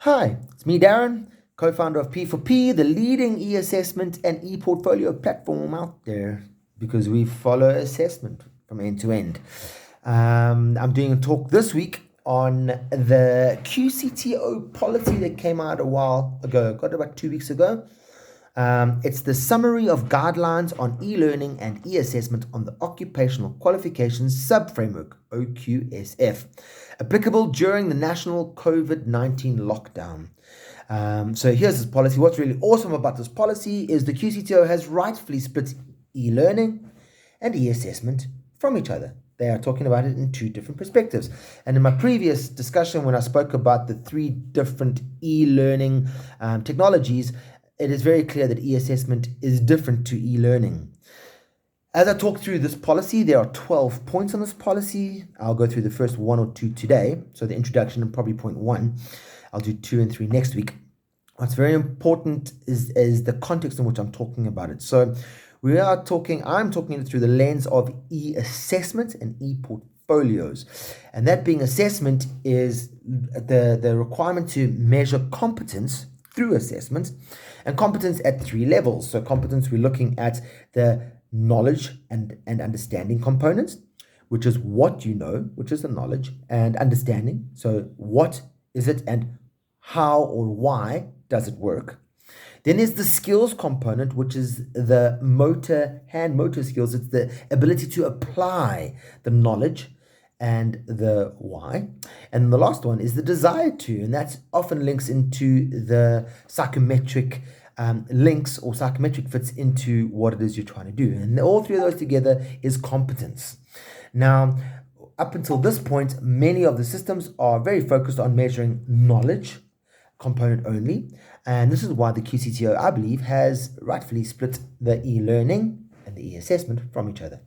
Hi, it's me, Darren, co-founder of P4P, the leading e-assessment and e-portfolio platform out there because we follow assessment from end to end. I'm doing a talk this week on the QCTO policy that came out a while ago, got about 2 weeks ago. It's the summary of guidelines on e-learning and e-assessment on the Occupational Qualifications Sub-Framework, OQSF, applicable during the national COVID-19 lockdown. So here's this policy. What's really awesome about this policy is the QCTO has rightfully split e-learning and e-assessment from each other. They are talking about it in two different perspectives. And in my previous discussion, when I spoke about the three different e-learning technologies, it is very clear that e-assessment is different to e-learning. As I talk through this policy, there are 12 points on this policy. I'll go through the first one or two today. So the introduction and probably point one. I'll do 2 and 3 next week. What's very important is the context in which I'm talking about it. So I'm talking it through the lens of e-assessment and e-portfolios. And that being assessment is the requirement to measure competence through assessment, and competence at 3 levels. So competence, we're looking at the knowledge and understanding components, which is what you know, which is the knowledge, and understanding. So what is it and how or why does it work? Then there's the skills component, which is the hand motor skills. It's the ability to apply the knowledge and the why. And the last one is the desire to, and that often links into the psychometric links, or psychometric fits into what it is you're trying to do. And all 3 of those together is competence. Now, up until this point, many of the systems are very focused on measuring knowledge component only. And this is why the QCTO, I believe, has rightfully split the e-learning and the e-assessment from each other.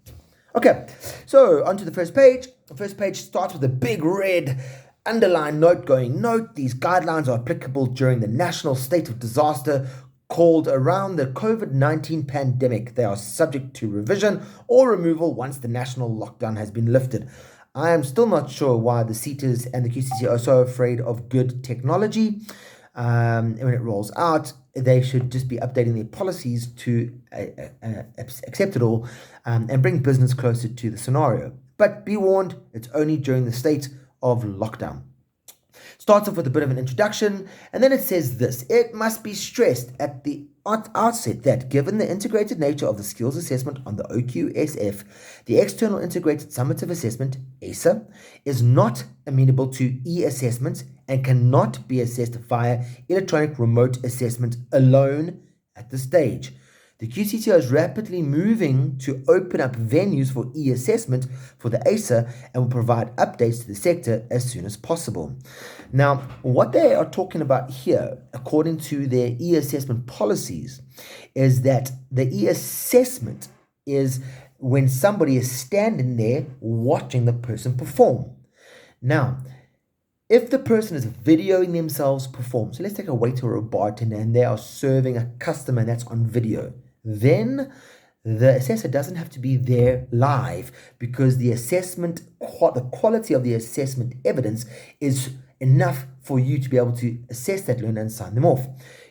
Okay, so onto the first page. The first page starts with a big red underlined note going, note, these guidelines are applicable during the national state of disaster called around the COVID-19 pandemic. They are subject to revision or removal once the national lockdown has been lifted. I am still not sure why the CETAs and the QCTO are so afraid of good technology. When it rolls out, they should just be updating their policies to accept it all and bring business closer to the scenario. But be warned, it's only during the state of lockdown. Starts off with a bit of an introduction, and then it says this: it must be stressed at the outset that given the integrated nature of the skills assessment on the OQSF, the External Integrated Summative Assessment, ESA, is not amenable to e-assessments and cannot be assessed via electronic remote assessment alone at this stage. The QCTO is rapidly moving to open up venues for e-assessment for the ASA and will provide updates to the sector as soon as possible. Now, what they are talking about here, according to their e-assessment policies, is that the e-assessment is when somebody is standing there watching the person perform. Now, if the person is videoing themselves perform, so let's take a waiter or a bartender and they are serving a customer and that's on video, then the assessor doesn't have to be there live because the quality of the assessment evidence is enough for you to be able to assess that learner and sign them off.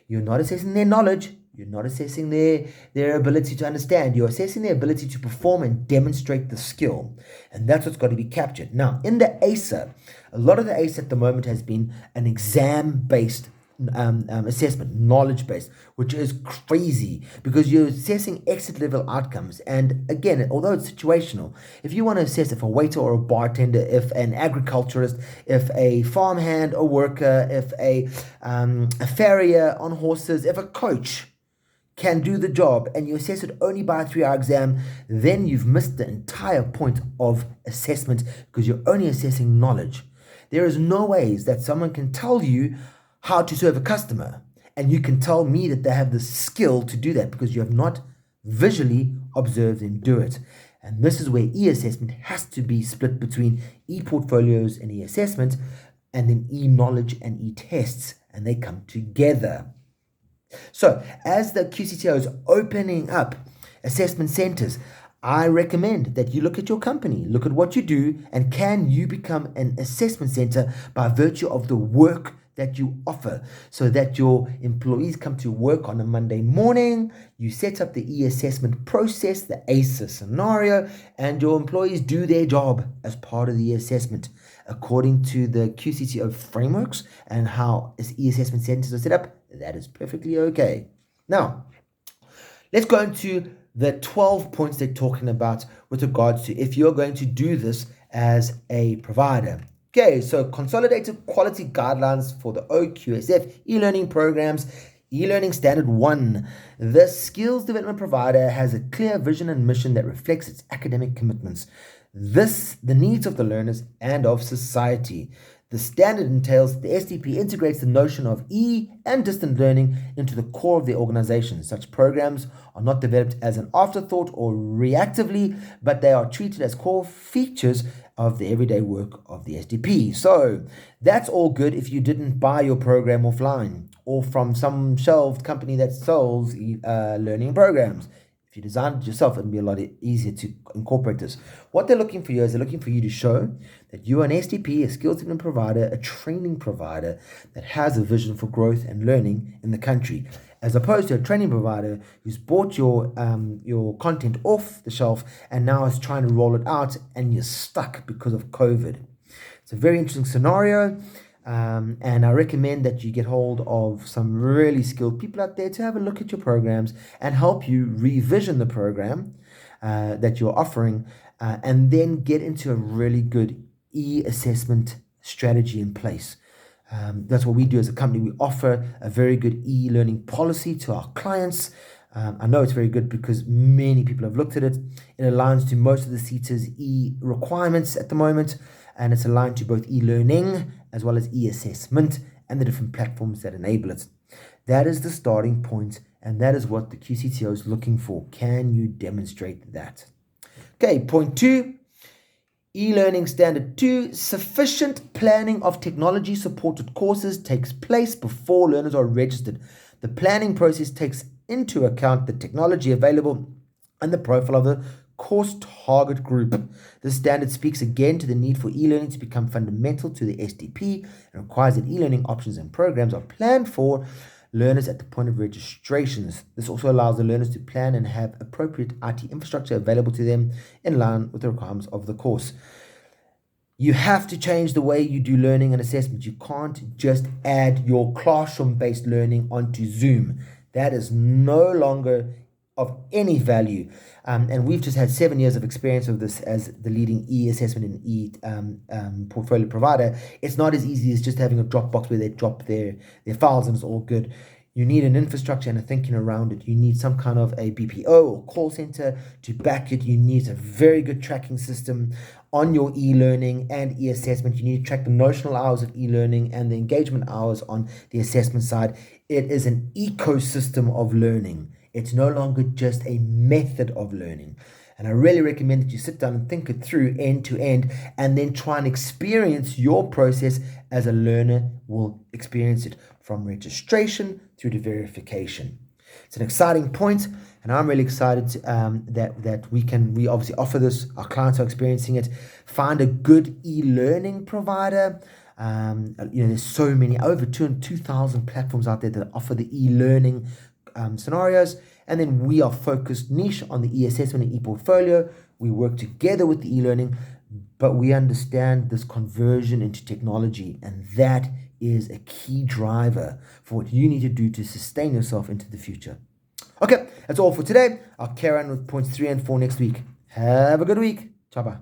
You're not assessing their knowledge. You're not assessing their ability to understand. You're assessing their ability to perform and demonstrate the skill. And that's what's got to be captured. Now, in the ASA, a lot of the ASA at the moment has been an exam-based assessment, knowledge-based, which is crazy because you're assessing exit level outcomes. And again, although it's situational, if you want to assess if a waiter or a bartender, if an agriculturist, if a farmhand or worker, if a farrier on horses, if a coach can do the job and you assess it only by a 3-hour exam, then you've missed the entire point of assessment because you're only assessing knowledge. There is no ways that someone can tell you how to serve a customer and you can tell me that they have the skill to do that because you have not visually observed them do it. And this is where e-assessment has to be split between e-portfolios and e-assessment, and then e-knowledge and e-tests, and they come together. So as the QCTO is opening up assessment centers, I recommend that you look at your company, look at what you do, and can you become an assessment center by virtue of the work that you offer so that your employees come to work on a Monday morning. You set up the e-assessment process, the ACE scenario, and your employees do their job as part of the e-assessment according to the QCTO frameworks and how e-assessment centers are set up. That is perfectly okay. Now, let's go into the 12 points they're talking about with regards to if you're going to do this as a provider. Okay, so consolidated quality guidelines for the OQSF e-learning programs. E-learning standard 1. The skills development provider has a clear vision and mission that reflects its academic commitments, the needs of the learners and of society. The standard entails the SDP integrates the notion of and distant learning into the core of the organization. Such programs are not developed as an afterthought or reactively, but they are treated as core features of the everyday work of the SDP. So that's all good if you didn't buy your program offline or from some shelved company that sells learning programs. If you designed it yourself, it'd be a lot easier to incorporate this. What they're looking for you is they're looking for you to show that you are an SDP, a skills development provider, a training provider that has a vision for growth and learning in the country, as opposed to a training provider who's bought your content off the shelf and now is trying to roll it out and you're stuck because of COVID. It's a very interesting scenario. And I recommend that you get hold of some really skilled people out there to have a look at your programs and help you revision the program that you're offering and then get into a really good e-assessment strategy in place. That's what we do as a company. We offer a very good e-learning policy to our clients. I know it's very good because many people have looked at it. It aligns to most of the CETA's e-requirements at the moment, and it's aligned to both e-learning as well as e-assessment and the different platforms that enable it. That is the starting point, and that is what the QCTO is looking for. Can you demonstrate that? Okay, point 2, e-learning standard 2, sufficient planning of technology-supported courses takes place before learners are registered. The planning process takes into account the technology available and the profile of the course target group. This standard speaks again to the need for e-learning to become fundamental to the SDP and requires that e-learning options and programs are planned for learners at the point of registrations. This also allows the learners to plan and have appropriate IT infrastructure available to them in line with the requirements of the course. You have to change the way you do learning and assessment. You can't just add your classroom-based learning onto Zoom. That is no longer of any value. And we've just had 7 years of experience of this as the leading e-assessment and e-portfolio provider. It's not as easy as just having a Dropbox where they drop their files and it's all good. You need an infrastructure and a thinking around it. You need some kind of a BPO or call center to back it. You need a very good tracking system on your e-learning and e-assessment. You need to track the notional hours of e-learning and the engagement hours on the assessment side. It is an ecosystem of learning. It's no longer just a method of learning. And I really recommend that you sit down and think it through end to end and then try and experience your process as a learner will experience it from registration through to verification. It's an exciting point, and I'm really excited that we obviously offer this. Our clients are experiencing it. Find a good e-learning provider. There's so many, over 2,000 platforms out there that offer the e-learning scenarios, and then we are focused niche on the e-assessment and e-portfolio. We work together with the e-learning, but we understand this conversion into technology, and that is a key driver for what you need to do to sustain yourself into the future. Okay, that's all for today. I'll carry on with points 3 and 4 next week. Have a good week. Ciao, bye.